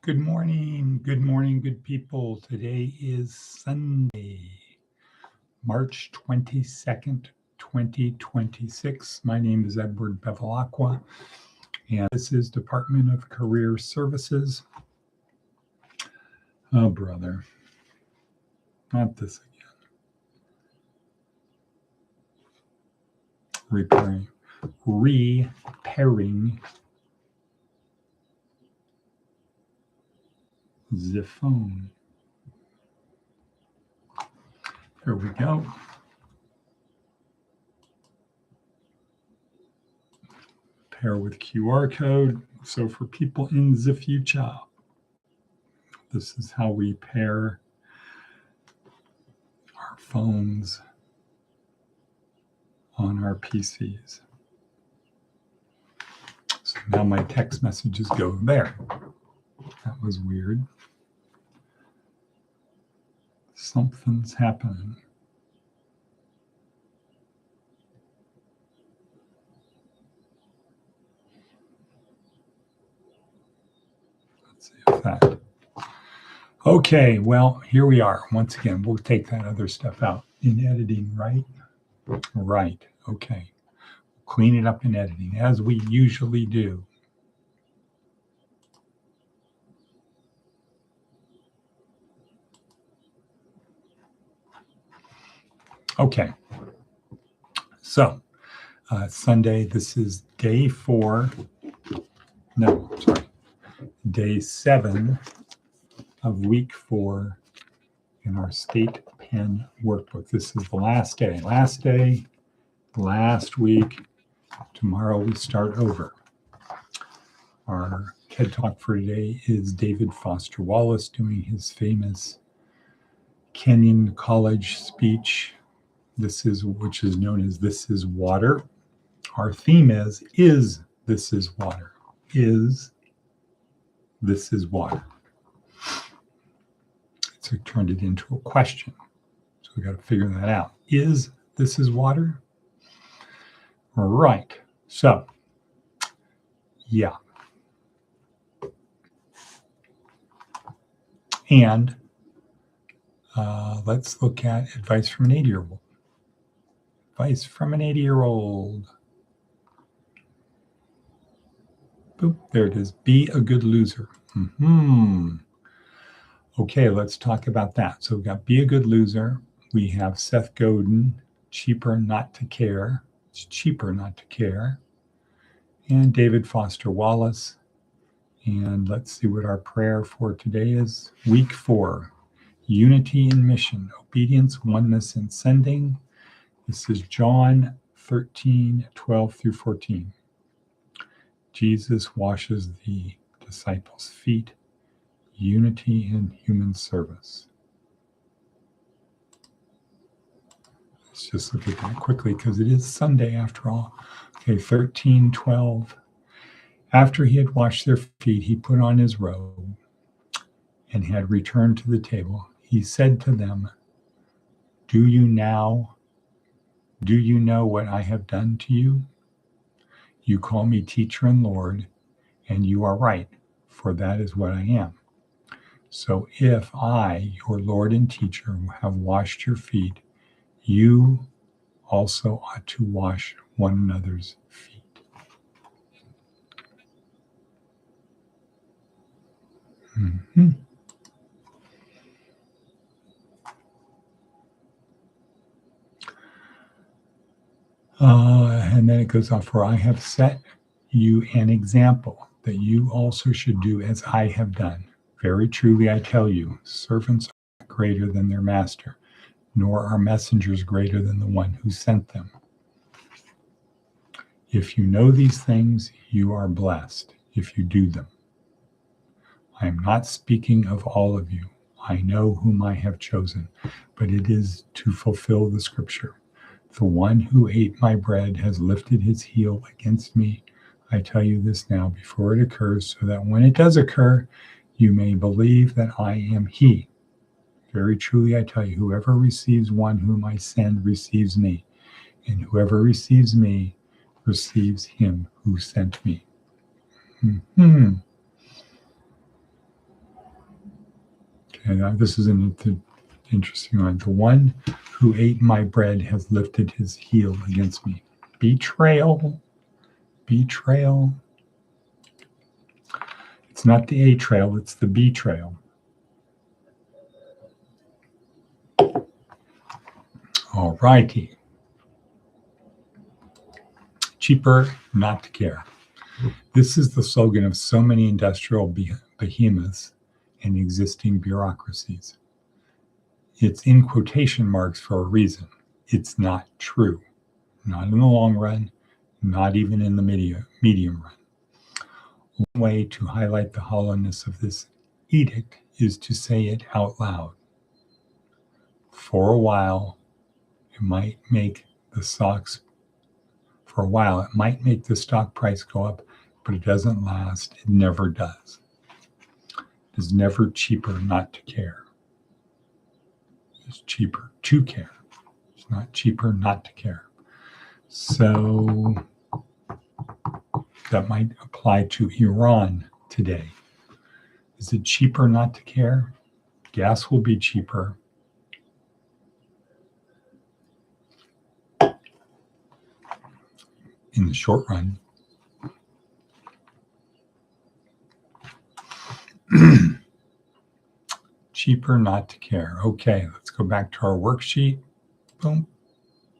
Good morning, good people. Today is Sunday, March 22nd, 2026. My name is Edward Bevilacqua, and this is Department of Career Services. Oh, brother, not this again. Repairing the phone. There we go. Pair with QR code. So for people in the future, this is how we pair our phones on our PCs. So now my text messages go there. That was weird. Something's happening. Let's see if that. Okay, well, here we are. Once again, we'll take that other stuff out in editing, right? Right, okay. Clean it up in editing, as we usually do. Okay, so Sunday, this is day 7 of week 4 in our state pen workbook. This is the last day, last week. Tomorrow we start over. Our TED Talk for today is David Foster Wallace doing his famous Kenyon College speech, which is known as This is Water. Our theme is this is water? Is this is water? So it turned it into a question. So we got to figure that out. Is this is water? All right. So, yeah. And let's look at advice from an 80-year-old. Advice from an 80-year-old. Boop, there it is. Be a good loser. Okay, let's talk about that. So we've got Be a Good Loser. We have Seth Godin, Cheaper Not to Care. It's cheaper not to care. And David Foster Wallace. And let's see what our prayer for today is. Week 4, Unity in Mission, Obedience, Oneness, and Sending. This is John 13:12-14. Jesus washes the disciples' feet. Unity in human service. Let's just look at that quickly because it is Sunday after all. Okay, 13:12. After he had washed their feet, he put on his robe and had returned to the table. He said to them, Do you know what I have done to you? You call me teacher and Lord, and you are right, for that is what I am. So if I, your Lord and teacher, have washed your feet, you also ought to wash one another's feet. And then it goes on, for I have set you an example that you also should do as I have done. Very truly I tell you, servants are not greater than their master, nor are messengers greater than the one who sent them. If you know these things, you are blessed if you do them. I am not speaking of all of you. I know whom I have chosen, but it is to fulfill the scripture. The one who ate my bread has lifted his heel against me. I tell you this now before it occurs, so that when it does occur, you may believe that I am he. Very truly I tell you, whoever receives one whom I send receives me, and whoever receives me receives him who sent me. Okay, now this is an interesting one. The one who ate my bread has lifted his heel against me. Betrayal. Betrayal. It's not the A trail, it's the B trail. All righty. Cheaper not to care. This is the slogan of so many industrial behemoths and existing bureaucracies. It's in quotation marks for a reason. It's not true. Not in the long run, not even in the medium run. One way to highlight the hollowness of this edict is to say it out loud. For a while, it might make the stock price go up, but it doesn't last. It never does. It's never cheaper not to care. It's cheaper to care. It's not cheaper not to care. So that might apply to Iran today. Is it cheaper not to care? Gas will be cheaper. In the short run. Cheaper not to care. Okay, let's go back to our worksheet. Boom,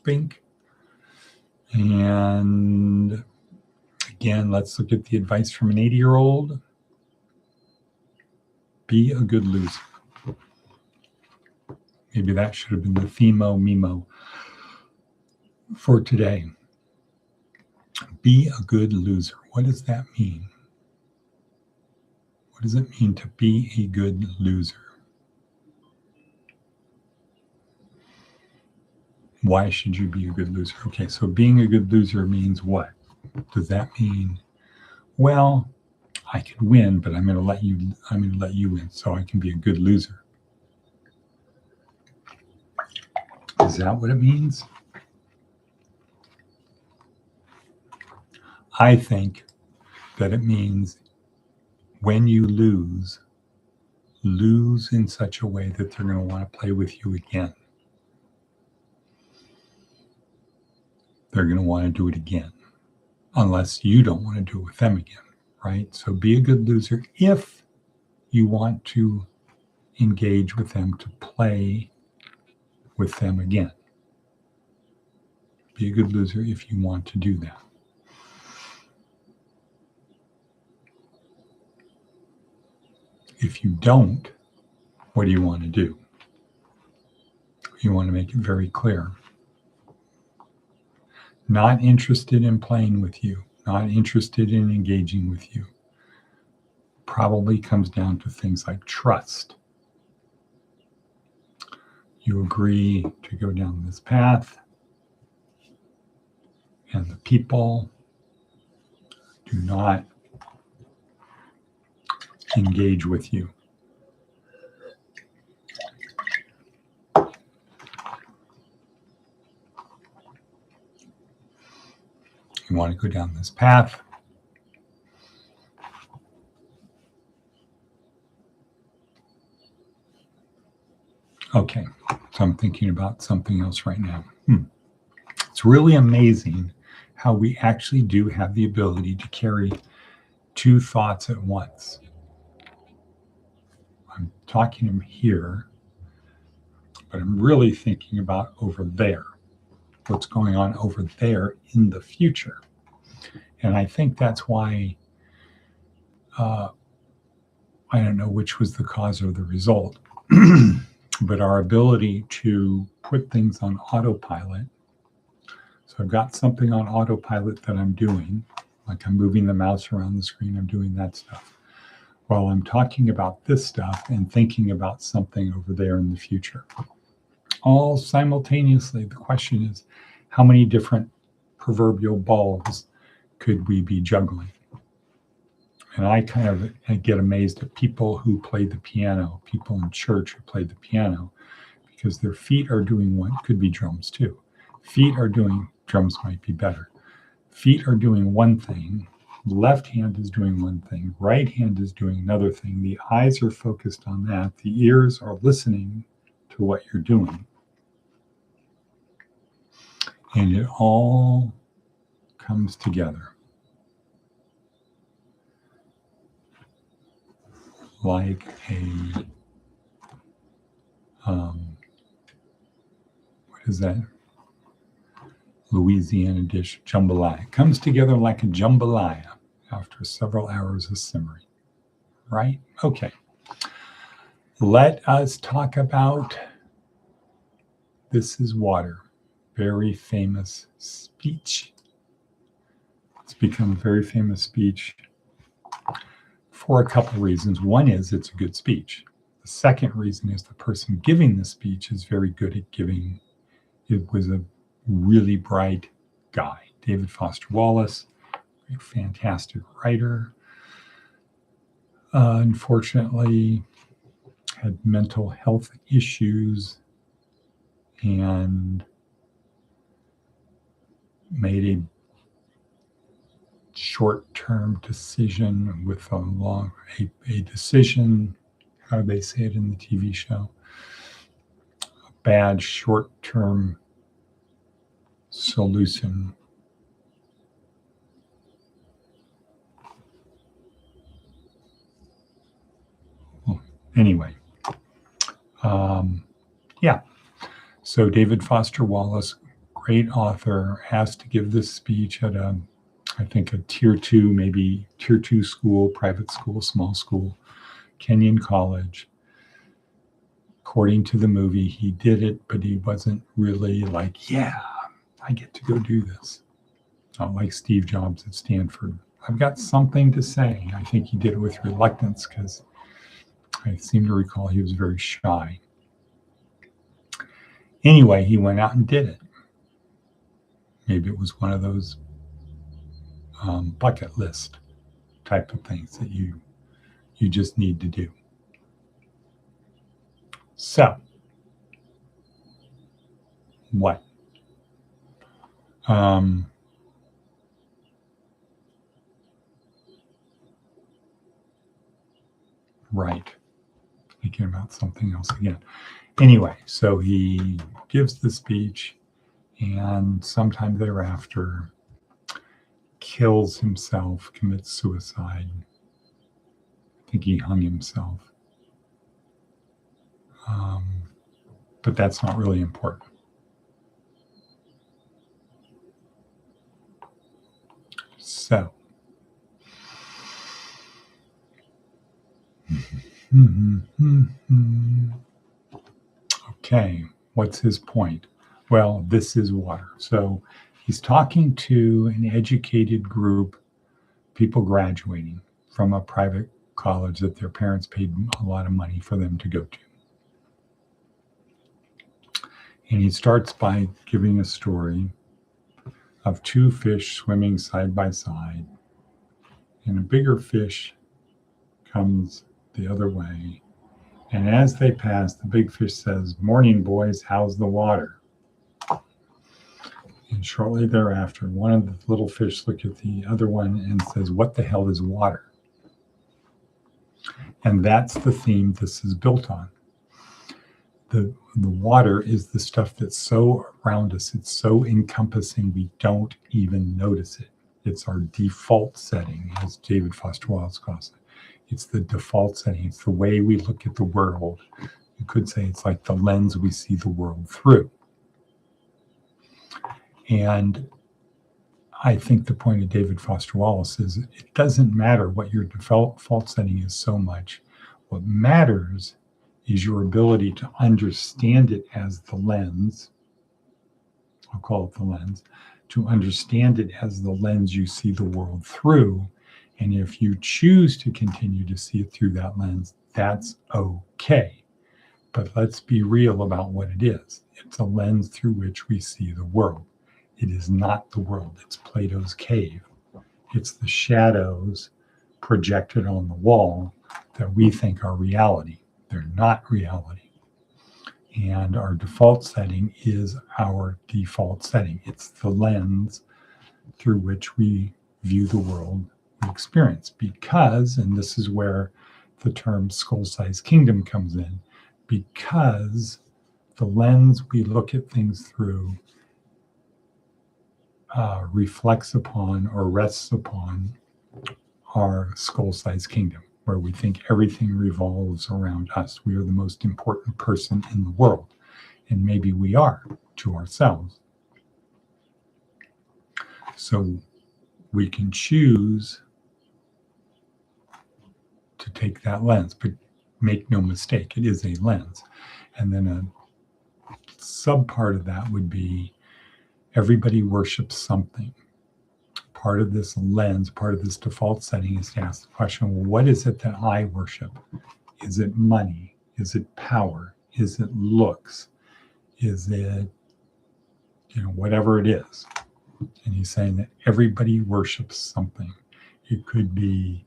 bink. And again, let's look at the advice from an 80-year-old. Be a good loser. Maybe that should have been the themo memo for today. Be a good loser. What does that mean? What does it mean to be a good loser? Why should you be a good loser? Okay, so being a good loser means what? Does that mean, well, I could win, but I'm going to let you win so I can be a good loser? Is that what it means? I think that it means when you lose in such a way that they're going to want to play with you again. They're going to want to do it again, unless you don't want to do it with them again, right? So be a good loser if you want to engage with them, to play with them again. Be a good loser if you want to do that. If you don't, what do you want to do? You want to make it very clear. Not interested in playing with you, not interested in engaging with you. Probably comes down to things like trust. You agree to go down this path, and the people do not engage with you. You want to go down this path. Okay, so I'm thinking about something else right now. It's really amazing how we actually do have the ability to carry two thoughts at once. I'm talking here, but I'm really thinking about over there, what's going on over there in the future. And I think that's why, I don't know which was the cause or the result, but our ability to put things on autopilot. So I've got something on autopilot that I'm doing, like I'm moving the mouse around the screen, I'm doing that stuff, while I'm talking about this stuff and thinking about something over there in the future. All simultaneously. The question is, how many different proverbial balls could we be juggling? And I kind of get amazed at people who play the piano, people in church who play the piano, because their feet are doing what could be drums too. Drums might be better. Feet are doing one thing, Left hand is doing one thing, right hand is doing another thing. The eyes are focused on that. The ears are listening to what you're doing. And it all comes together like a, what is that? Louisiana dish, jambalaya. It comes together like a jambalaya after several hours of simmering, right? Okay. Let us talk about This is Water. Very famous speech. It's become a very famous speech for a couple of reasons. One is it's a good speech. The second reason is the person giving the speech is very good at giving. It was a really bright guy, David Foster Wallace, a fantastic writer. Unfortunately, had mental health issues and made a short-term decision with a decision, how do they say it in the TV show? A bad short-term solution. Well, anyway, yeah. So David Foster Wallace, great author, asked to give this speech at I think a tier 2, maybe tier 2 school, private school, small school, Kenyon College. According to the movie, he did it, but he wasn't really like, yeah, I get to go do this. Not like Steve Jobs at Stanford. I've got something to say. I think he did it with reluctance because I seem to recall he was very shy. Anyway, he went out and did it. Maybe it was one of those bucket list type of things that you just need to do. So, what? Right. Thinking about something else again. Anyway, so he gives the speech and sometime thereafter kills himself, commits suicide. I think he hung himself. But that's not really important. So, okay, what's his point? Well, this is water. So he's talking to an educated group, people graduating from a private college that their parents paid a lot of money for them to go to. And he starts by giving a story of two fish swimming side by side, and a bigger fish comes the other way. And as they pass, the big fish says, "Morning, boys, how's the water?" And shortly thereafter, one of the little fish looks at the other one and says, "What the hell is water?" And that's the theme this is built on. The water is the stuff that's so around us. It's so encompassing, we don't even notice it. It's our default setting, as David Foster Wallace calls it. It's the default setting. It's the way we look at the world. You could say it's like the lens we see the world through. And I think the point of David Foster Wallace is it doesn't matter what your default setting is so much. What matters is your ability to understand it as the lens. I'll call it the lens. To understand it as the lens you see the world through. And if you choose to continue to see it through that lens, that's okay. But let's be real about what it is. It's a lens through which we see the world. It is not the world. It's Plato's cave. It's the shadows projected on the wall that we think are reality. They're not reality. And our default setting is our default setting. It's the lens through which we view the world. we experience. Because, and this is where the term skull-sized kingdom comes in, because the lens we look at things through reflects upon or rests upon our skull-sized kingdom, where we think everything revolves around us. We are the most important person in the world, and maybe we are to ourselves. So we can choose to take that lens, but make no mistake, it is a lens. And then a sub part of that would be everybody worships something. Part of this lens, part of this default setting is to ask the question, well, what is it that I worship? Is it money? Is it power? Is it looks? Is it, whatever it is? And he's saying that everybody worships something. It could be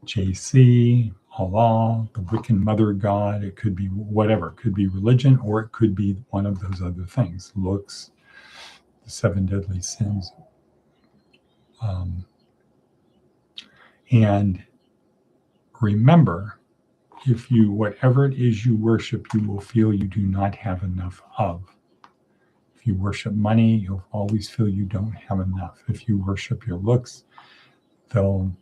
JC, Allah, the Wiccan mother god. It could be whatever. It could be religion, or it could be one of those other things. Looks, the 7 deadly sins. And remember, whatever it is you worship, you will feel you do not have enough of. If you worship money, you'll always feel you don't have enough. If you worship your looks, they'll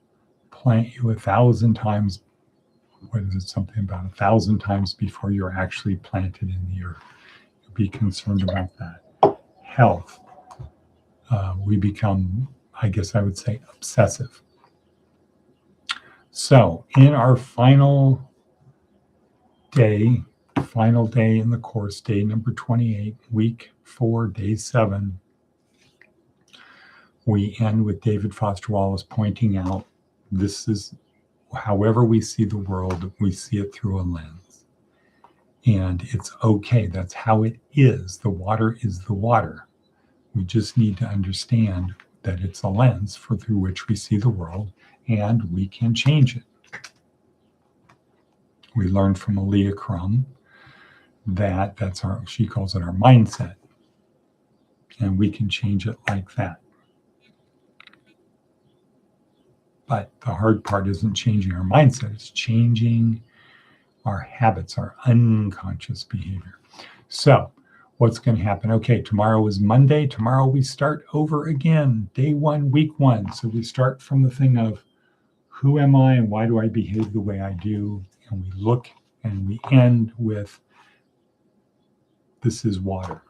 plant you 1,000 times. What is it? Something about 1,000 times before you're actually planted in the earth. Be concerned about that. Health. We become, I guess I would say, obsessive. So in our final day in the course, day number 28, week 4, day 7, we end with David Foster Wallace pointing out this is, however we see the world, we see it through a lens. And it's okay. That's how it is. The water is the water. We just need to understand that it's a lens through which we see the world, and we can change it. We learned from Aaliyah Crum that she calls it our mindset. And we can change it like that. But the hard part isn't changing our mindset, it's changing our habits, our unconscious behavior. So what's going to happen? Okay, tomorrow is Monday. Tomorrow we start over again, day 1, week 1. So we start from the thing of who am I and why do I behave the way I do? And we look and we end with this is water.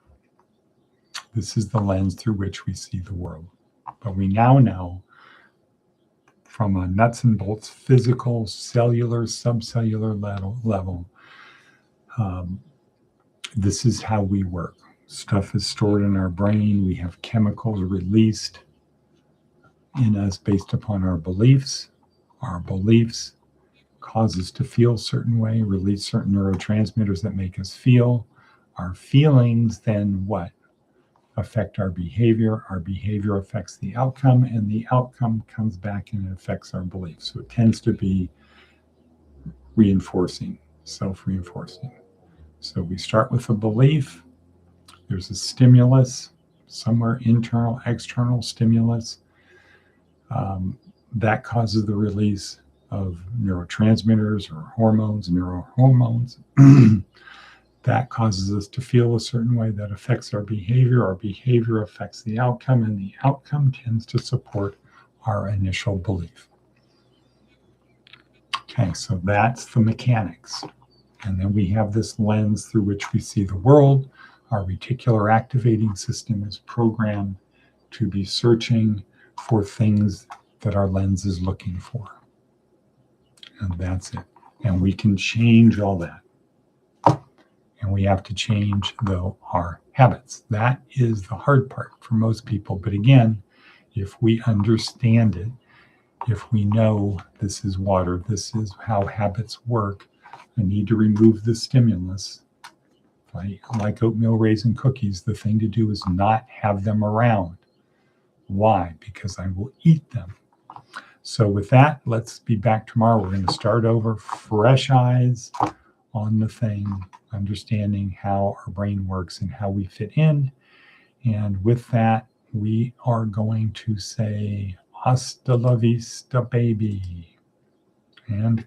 This is the lens through which we see the world. But we now know from a nuts and bolts, physical, cellular, subcellular level, this is how we work. Stuff is stored in our brain. We have chemicals released in us based upon our beliefs. Our beliefs cause us to feel a certain way, release certain neurotransmitters that make us feel. Our feelings then what? Affect our behavior. Our behavior affects the outcome, and the outcome comes back and it affects our beliefs. So it tends to be reinforcing, self-reinforcing. So we start with a belief. There's a stimulus, somewhere internal, external stimulus. That causes the release of neurotransmitters or hormones, neurohormones. That causes us to feel a certain way that affects our behavior. Our behavior affects the outcome, and the outcome tends to support our initial belief. Okay, so that's the mechanics. And then we have this lens through which we see the world. Our reticular activating system is programmed to be searching for things that our lens is looking for. And that's it. And we can change all that. And we have to change, though, our habits. That is the hard part for most people. But again, if we understand it, if we know this is water, this is how habits work, I need to remove the stimulus. If I like oatmeal raisin cookies, the thing to do is not have them around. Why? Because I will eat them. So with that, let's be back tomorrow. We're going to start over, fresh eyes on the thing, understanding how our brain works and how we fit in. And with that, we are going to say Hasta la vista, baby. And